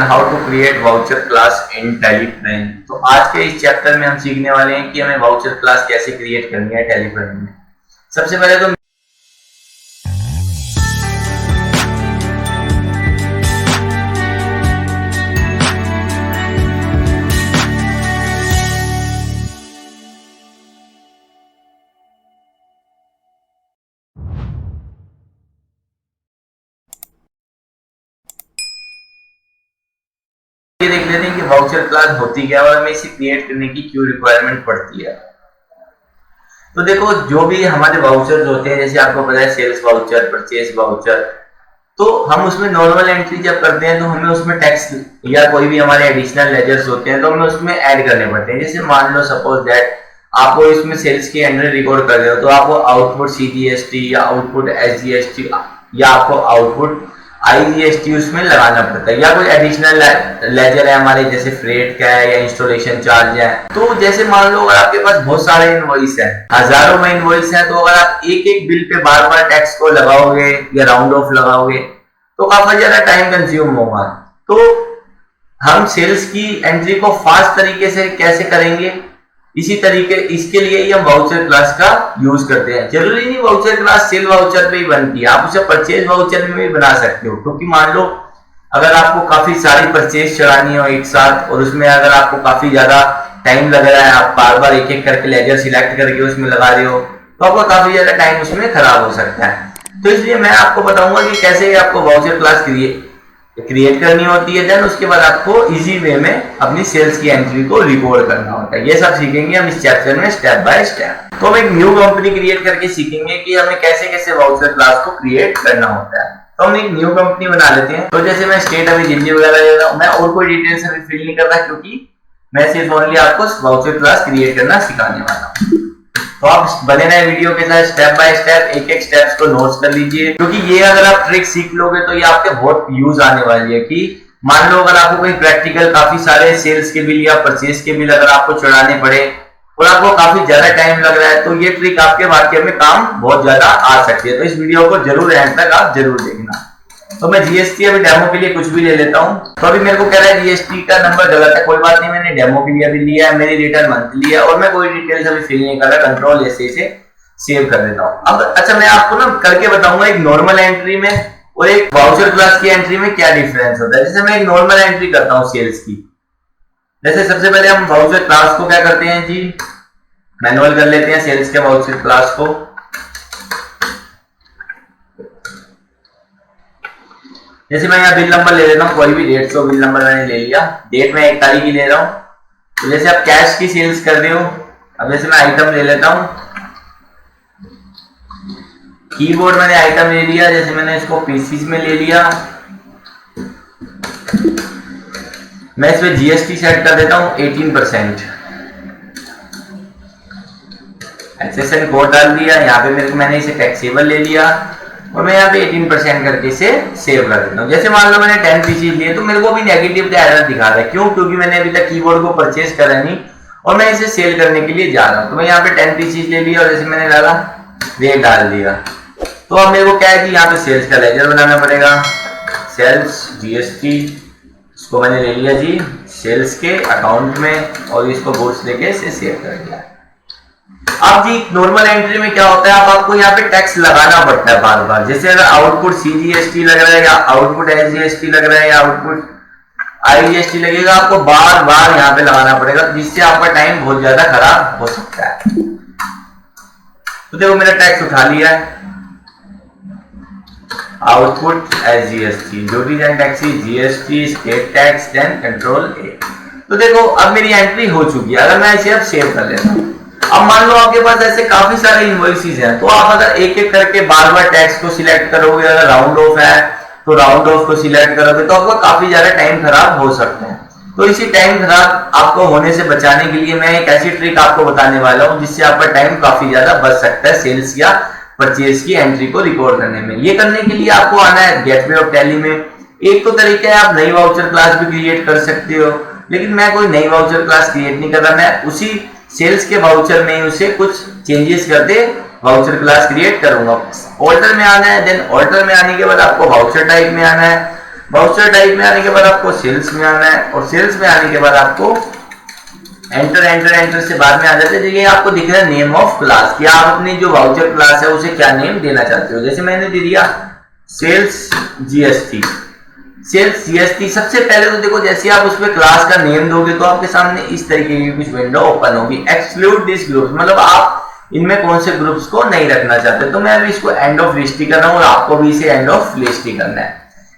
How to create voucher class in Tally Prime. तो आज के इस चैप्टर में हम सीखने वाले हैं कि हमें वाउचर क्लास कैसे क्रिएट करनी है टेलीफ्रेम में। सबसे पहले तो ये देख लेते हैं कि वाउचर क्लास होती क्या है और हमें इसे क्रिएट करने की क्यों रिक्वायरमेंट पड़ती है। तो देखो, जो भी हमारे वाउचर्स होते हैं, जैसे आपको पता है सेल्स वाउचर, परचेज वाउचर, तो हम उसमें नॉर्मल एंट्री जब करते हैं तो हमें उसमें टैक्स या कोई भी हमारे एडिशनल लेजर्स होते हैं तो हमें उसमें ऐड करने पड़ते हैं। जैसे मान लो सपोज दैट आपको इसमें सेल्स की एंट्री रिकॉर्ड कर रहे हो तो आपको आउटपुट सीजीएसटी या आउटपुट एसजीएसटी या आपको आउटपुट आईजीएसटी उसमें लगाना पड़ता है, या कोई एडिशनल लेजर है हमारे जैसे फ्रेट का है या इंस्टॉलेशन चार्ज है। तो जैसे मान लो अगर आपके पास बहुत सारे इनवॉइस है, हजारों में इनवॉइस है, तो अगर आप एक एक बिल पे बार बार टैक्स को लगाओगे या राउंड ऑफ लगाओगे तो काफी ज्यादा टाइम कंज्यूम होगा। तो हम सेल्स की एंट्री को फास्ट तरीके से कैसे करेंगे, इसी तरीके इसके लिए ही हम वाउचर क्लास का यूज करते हैं। जरूरी नहीं वाउचर क्लास सेल वाउचर पे ही बनती है, आप उसे परचेज वाउचर में भी बना सकते हो। क्योंकि मान लो अगर आपको काफी सारी परचेज चढ़ानी हो एक साथ और उसमें अगर आपको काफी ज्यादा टाइम लग रहा है, आप बार बार एक एक करके लेजर सिलेक्ट करके उसमें लगा रहे हो तो आपका काफी ज्यादा टाइम उसमें खराब हो सकता है। तो इसलिए मैं आपको बताऊंगा कि कैसे आपको वाउचर क्लास क्रिएट करनी होती है। देन उसके बाद आपको इजी वे में अपनी सेल्स की एंट्री को रिकॉर्ड करना होता है। ये सब सीखेंगे हम इस चैप्टर में स्टेप बाय स्टेप। तो हम एक न्यू कंपनी क्रिएट करके सीखेंगे कि हमें कैसे कैसे वाउचर क्लास को क्रिएट करना होता है। तो हम एक न्यू कंपनी बना लेते हैं। तो जैसे मैं स्टेट अभी दिल्ली वगैरह ले रहा हूँ, मैं और कोई डिटेल्स अभी फिल नहीं कर रहा क्योंकि मैं सिर्फ ओनली आपको वाउचर क्लास क्रिएट करना सिखाने वाला हूँ। तो आप बने रहे वीडियो के साथ, स्टेप बाय स्टेप एक एक स्टेप्स को नोट्स कर लीजिए, क्योंकि ये अगर आप ट्रिक सीख लोगे तो ये आपके बहुत यूज आने वाली है। कि मान लो अगर आपको कोई प्रैक्टिकल काफी सारे सेल्स के बिल या परचेज के बिल अगर आपको चढ़ाने पड़े और आपको काफी ज्यादा टाइम लग रहा है तो ये ट्रिक आपके वाक्य में काम बहुत ज्यादा आ सकती है। तो इस वीडियो को जरूर एंड तक आप जरूर देखना। तो मैं जीएसटी अभी डेमो के लिए कुछ भी ले लेता हूँ। तो अभी मेरे को कह रहा है जीएसटी का नंबर गलत है, कोई बात नहीं, मैंने डेमो के लिए अभी लिया है, मेरी रिटर्न मंथली है और मैं कोई डिटेल्स अभी फिल नहीं कर रहा, कंट्रोल ऐसे सेव कर देता हूँ। अब अच्छा, मैं आपको ना करके बताऊंगा एक नॉर्मल एंट्री में और एक वाउचर क्लास की एंट्री में क्या डिफरेंस होता है। जैसे मैं एक नॉर्मल एंट्री करता हूँ सेल्स की, जैसे सबसे पहले हम वाउचर क्लास को क्या करते हैं जी, मैनुअल कर लेते हैं सेल्स के वाउचर क्लास को। जैसे मैं यहाँ बिल नंबर ले लेता हूँ, कोई भी 150 बिल नंबर मैंने ले लिया, डेट में 1 तारीख की ले रहा हूँ। तो जैसे आप कैश की सेल्स कर रहे हो, अब जैसे मैं आइटम ले लेता हूँ, कीबोर्ड मैंने आइटम ले लिया, जैसे मैंने इसको पीसीज में ले लिया, मैं इसमें जीएसटी सेट कर देता हूँ 18%, एक्सेशन कोड डाल दिया, यहाँ पे मैंने इसे टैक्सेबल ले लिया और मैं यहाँ पे 18% करके इसे सेव कर देता हूँ। जैसे मान लो मैंने 10 पीसीज लिए तो मेरे को भी नेगेटिव एरर दिखा रहा है, क्यों? क्योंकि मैंने अभी तक कीबोर्ड को परचेज करा नहीं और मैं इसे सेल करने के लिए जा रहा हूँ। तो मैं यहाँ पे 10 पीसीज ले लिया और जैसे मैंने डाला रेट डाल दिया। तो अब मेरे को क्या है कि यहाँ पे सेल्स का लेजर बनाना पड़ेगा, सेल्स जीएसटी, इसको मैंने ले लिया जी सेल्स के अकाउंट में और इसको गुड्स लेके इसे सेव कर दिया। अब जी नॉर्मल एंट्री में क्या होता है, आपको यहाँ पे टैक्स लगाना पड़ता है बार बार। जैसे अगर आउटपुट सीजीएसटी लग रहा है या आउटपुट एसजीएसटी लग रहा है या आउटपुट आईजीएसटी लगेगा, आपको बार बार यहाँ पे लगाना पड़ेगा, जिससे आपका टाइम बहुत ज्यादा खराब हो सकता है। तो देखो मैंने टैक्स उठा लिया है, output SGST, duties and taxes, GST, state tax, then control A. तो देखो अब मेरी एंट्री हो चुकी है। अगर मैं इसे अब सेव कर लेता हूँ, अब मान लो आपके पास ऐसे काफी सारे इनवॉइसेस हैं, तो आप अगर एक एक करके बार बार टैक्स को सिलेक्ट करोगे, अगर राउंड ऑफ है तो राउंड ऑफ को सिलेक्ट करोगे तो आपका काफी ज्यादा टाइम खराब हो सकता है। तो इसी टाइम खराब आपको होने से बचाने के लिए मैं एक ऐसी ट्रिक आपको बताने वाला हूँ जिससे आपका टाइम काफी ज्यादा बच सकता है सेल्स या परचेज की एंट्री को रिकॉर्ड करने में। ये करने के लिए आपको आना है गेटवे ऑफ टैली में। एक तो तरीका है आप नई वाउचर क्लास भी क्रिएट कर सकते हो, लेकिन मैं कोई नई वाउचर क्लास क्रिएट नहीं कर रहा, मैं उसी सेल्स के वाउचर में उसे कुछ चेंजेस करके वाउचर क्लास क्रिएट करूंगा। ऑल्टर में आना है, देन ऑल्टर में आने के बाद आपको वाउचर टाइप में आना है, वाउचर टाइप में आने के बाद आपको सेल्स में आना है, और सेल्स में आने के बाद आपको एंटर एंटर एंटर से बाद में आ जाते हैं। ये आपको दिख रहा है नेम ऑफ क्लास, कि आप अपनी जो वाउचर क्लास है उसे क्या नेम देना चाहते हो। जैसे मैंने दे दिया सेल्स जीएसटी, सेल्स जीएसटी। सबसे पहले तो देखो जैसे आप उसमें क्लास का नेम दोगे तो आपके सामने इस तरीके की कुछ विंडो ओपन होगी। एक्सक्लूड दिस ग्रुप, मतलब आप इनमें कौन से ग्रुप्स को नहीं रखना चाहते। तो मैं अभी इसको एंड ऑफ लिस्ट ही कर रहा हूँ और आपको भी इसे एंड ऑफ लिस्ट ही करना है।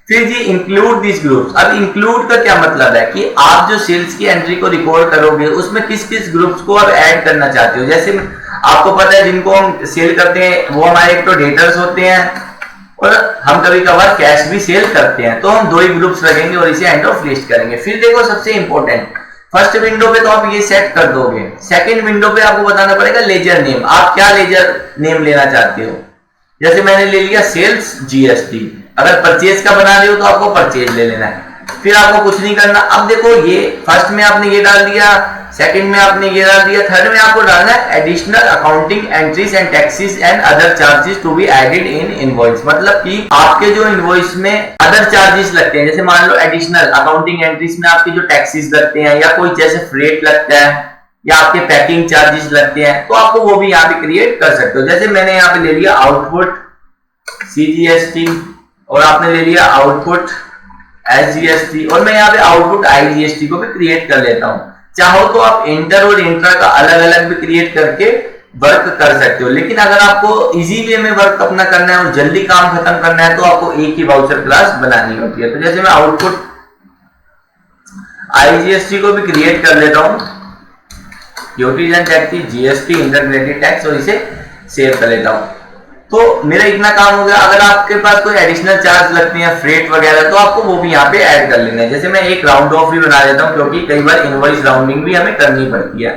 फिर जी इंक्लूड दिस ग्रुप्स। अब इंक्लूड का क्या मतलब है कि आप जो सेल्स की एंट्री को रिकॉर्ड करोगे उसमें किस किस ग्रुप्स को आप ऐड करना चाहते हो। जैसे आपको पता है जिनको हम सेल करते हैं वो हमारे एक तो डेटर्स होते हैं और हम कभी कभार कैश भी सेल करते हैं, तो हम दो ही ग्रुप्स रखेंगे और इसे एंड ऑफ लिस्ट करेंगे। फिर देखो सबसे इंपॉर्टेंट, फर्स्ट विंडो पे तो आप ये सेट कर दोगे, सेकंड विंडो पे आपको बताना पड़ेगा लेजर नेम, आप क्या लेजर नेम लेना चाहते हो। जैसे मैंने ले लिया सेल्स जीएसटी, अगर परचेज का बना रहे हो तो आपको परचेज ले लेना है। फिर आपको कुछ नहीं करना। अब देखो ये फर्स्ट में आपने ये डाल दिया, सेकंड में आपने ये डाल दिया, थर्ड में आपको डालना है additional accounting entries and taxes and other charges to be added in invoice. मतलब कि आपके जो इनवॉइस में अदर चार्जेस लगते हैं, जैसे मान लो एडिशनल अकाउंटिंग एंट्रीज में आपके जो टैक्सेस लगते हैं या कोई जैसे फ्रेट लगता है या आपके पैकिंग चार्जेस लगते हैं, तो आपको वो भी यहाँ पे क्रिएट कर सकते हो। जैसे मैंने यहाँ पे ले लिया आउटपुट सीजीएसटी और आपने ले लिया आउटपुट एसजीएसटी और मैं यहाँ पे आउटपुट आईजीएसटी को भी क्रिएट कर लेता हूँ। चाहो तो आप इंटर और इंट्रा का अलग अलग भी क्रिएट करके वर्क कर सकते हो, लेकिन अगर आपको इजी वे में वर्क अपना करना है और जल्दी काम खत्म करना है तो आपको एक ही वाउचर क्लास बनानी होती है। तो जैसे मैं आउटपुट आईजीएसटी को भी क्रिएट कर लेता हूँ, utility tax GST integrated tax, और इसे सेव कर लेता हूँ। तो मेरा इतना काम हो गया। अगर आपके पास कोई एडिशनल चार्ज लगते हैं फ्रेट वगैरह तो आपको वो भी यहाँ पे ऐड कर लेना है। जैसे मैं एक राउंड ऑफ भी बना देता हूँ क्योंकि कई बार इनवॉइस राउंडिंग भी हमें करनी पड़ती है,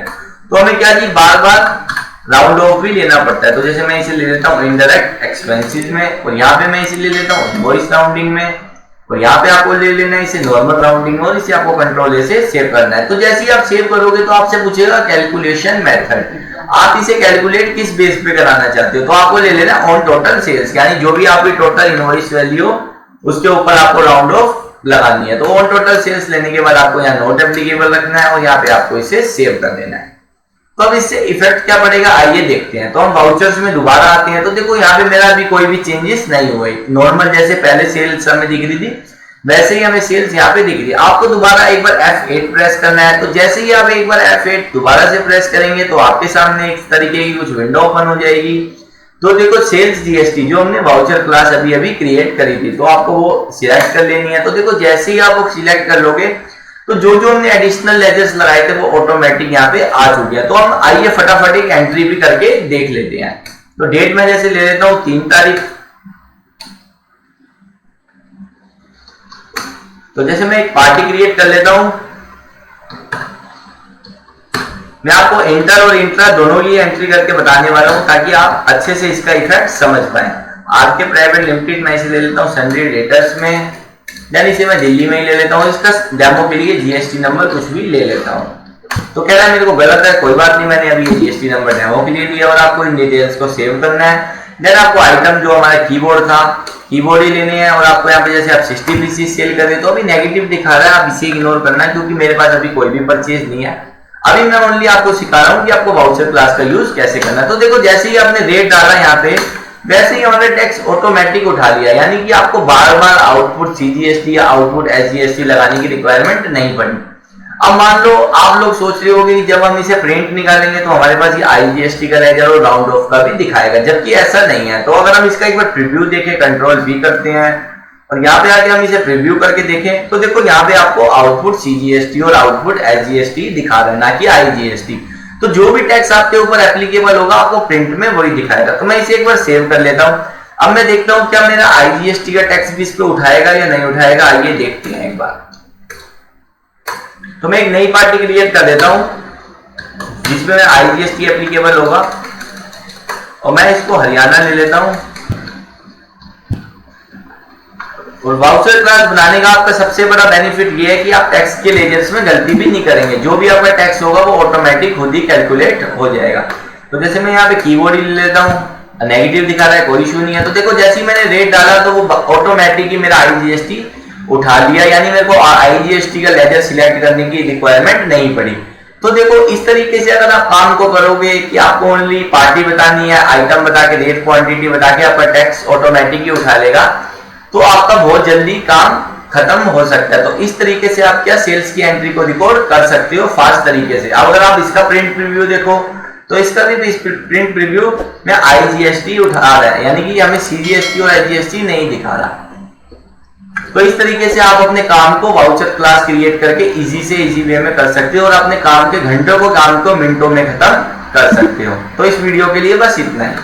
तो हमें क्या जी बार बार राउंड ऑफ भी लेना पड़ता है। तो जैसे मैं इसे ले लेता हूँ इनडायरेक्ट एक्सपेंसेस में, और यहाँ पे मैं इसे ले लेता हूँ इनवॉइस राउंडिंग में, और यहाँ पे आपको ले लेना है इसे नॉर्मल राउंडिंग में, और इसे आपको कंट्रोल ए से सेव करना है। तो जैसे ही आप सेव करोगे तो आपसे पूछेगा कैलकुलेशन मेथड, आप इसे कैलकुलेट किस बेस पे कराना चाहते हो। तो आपको ले लेना ऑन टोटल सेल्स, यानी जो भी आपकी टोटल इनवॉइस वैल्यू उसके ऊपर आपको राउंड ऑफ लगानी है। तो ऑन टोटल सेल्स लेने के बाद आपको यहाँ नॉट एप्लीकेबल रखना है और यहाँ पे आपको इसे सेव कर देना है। तो अब इससे इफेक्ट क्या पड़ेगा आइए देखते हैं। तो हम वाउचर्स में दोबारा आते हैं, तो देखो यहाँ पे मेरा अभी कोई भी चेंजेस नहीं हुए, नॉर्मल जैसे पहले सेल्स हमें दिख रही थी वैसे ही हमें सेल्स यहाँ पे दिख रही है। आपको दोबारा एक बार F8 प्रेस करना है, तो जैसे ही आप एक बार F8 दोबारा से प्रेस करेंगे तो आपके सामने इस तरीके की कुछ विंडो ओपन हो जाएगी। तो देखो सेल्स जीएसटी जो हमने वाउचर क्लास अभी अभी क्रिएट करी थी, तो आपको वो सिलेक्ट कर लेनी है। तो देखो जैसे ही आप वो सिलेक्ट कर लोगे तो जो जो हमने एडिशनल लेजर्स लगाए थे वो ऑटोमेटिक यहाँ पे आ चुके हैं। तो हम आइए फटाफट एक एंट्री भी करके देख लेते हैं। तो डेट में जैसे ले लेता हूँ 3 तारीख। तो जैसे मैं एक पार्टी क्रिएट कर लेता हूं, मैं आपको इंटर और इंट्रा दोनों ही एंट्री करके बताने वाला हूं ताकि आप अच्छे से इसका इफेक्ट समझ पाए। आज के प्राइवेट लिमिटेड मैं इसे ले लेता हूं सन्ड्री डेटर्स में, यानी इसे मैं दिल्ली में ही ले लेता हूं। इसका डेमो के लिए जीएसटी नंबर कुछ भी ले लेता हूं। तो कह रहा है मेरे को गलत है, कोई बात नहीं, मैंने अभी जीएसटी नंबर डेमो के लिए दिया और आपको इन डिटेल्स को सेव करना है। देन आपको आइटम जो हमारा कीबोर्ड था कीबोर्ड ही लेने हैं, और आपको यहाँ पे जैसे आप 60 पीसीस सेल कर रहे तो अभी नेगेटिव दिखा रहा है, आप इसे इग्नोर करना क्योंकि मेरे पास अभी कोई भी परचेज नहीं है। अभी मैं ओनली आपको सिखा रहा हूँ कि आपको वाउचर क्लास का यूज कैसे करना है। तो देखो जैसे ही आपने रेट डाला यहाँ पे वैसे ही हमने टैक्स ऑटोमेटिक उठा लिया, यानी कि आपको बार बार आउटपुट सीजीएसटी या आउटपुट एसजीएसटी लगाने की रिक्वायरमेंट नहीं पड़ी। अब मान लो आप लोग सोच रहे होंगे कि जब हम इसे प्रिंट निकालेंगे तो हमारे पास ये आईजीएसटी का लेजर और राउंड ऑफ का भी दिखाएगा, जबकि ऐसा नहीं है। तो अगर हम इसका एक बार प्रीव्यू देखें, कंट्रोल V करते हैं और यहाँ पे आके हम इसे प्रीव्यू करके देखें तो देखो यहाँ पे आपको आउटपुट सीजीएसटी और आउटपुट एसजीएसटी दिखा रहा है, ना कि आईजीएसटी। तो जो भी टैक्स आपके ऊपर एप्लीकेबल होगा आपको प्रिंट में वही दिखाएगा। तो मैं इसे एक बार सेव कर लेता हूँ। अब मैं देखता हूँ क्या मेरा आईजीएसटी का टैक्स भी इस पे उठाएगा या नहीं उठाएगा, आइए देखते हैं एक बार। तो मैं एक नई पार्टी क्रिएट कर देता हूं जिसमें आईजीएसटी एप्लीकेबल होगा और मैं इसको हरियाणा ले लेता हूं। और वाउचर क्लास बनाने का आपका सबसे बड़ा बेनिफिट ये है कि आप टैक्स के लेजर्स में गलती भी नहीं करेंगे, जो भी आपका टैक्स होगा वो ऑटोमेटिक खुद ही कैलकुलेट हो जाएगा। तो जैसे मैं यहाँ पे कीबोर्ड ही ले लेता हूँ, नेगेटिव दिखा रहा है, कोई इशू नहीं है। तो देखो जैसे ही मैंने रेट डाला तो वो ऑटोमेटिक ही मेरा आईजीएसटी उठा लिया, यानी मेरे को आईजीएसटी का लेजर सिलेक्ट करने की रिक्वायरमेंट नहीं पड़ी। तो देखो इस तरीके से अगर आप काम को करोगे कि आपको ओनली पार्टी बतानी है, आइटम बता के, रेट क्वांटिटी बता के आपका टैक्स ऑटोमेटिक ही उठा लेगा, तो आपका बहुत जल्दी काम खत्म हो सकता है। तो इस तरीके से आप क्या सेल्स की एंट्री को रिकॉर्ड कर सकते हो फास्ट तरीके से। अब अगर आप इसका प्रिंट प्रीव्यू देखो तो इसका भी प्रिंट प्रीव्यू में आईजीएसटी उठा रहा है, यानी कि हमें सीजीएसटी और आईजीएसटी नहीं दिखा रहा। तो इस तरीके से आप अपने काम को वाउचर क्लास क्रिएट करके इजी से इजी वे में कर सकते हो और अपने काम के घंटों को काम को मिनटों में खत्म कर सकते हो। तो इस वीडियो के लिए बस इतना ही।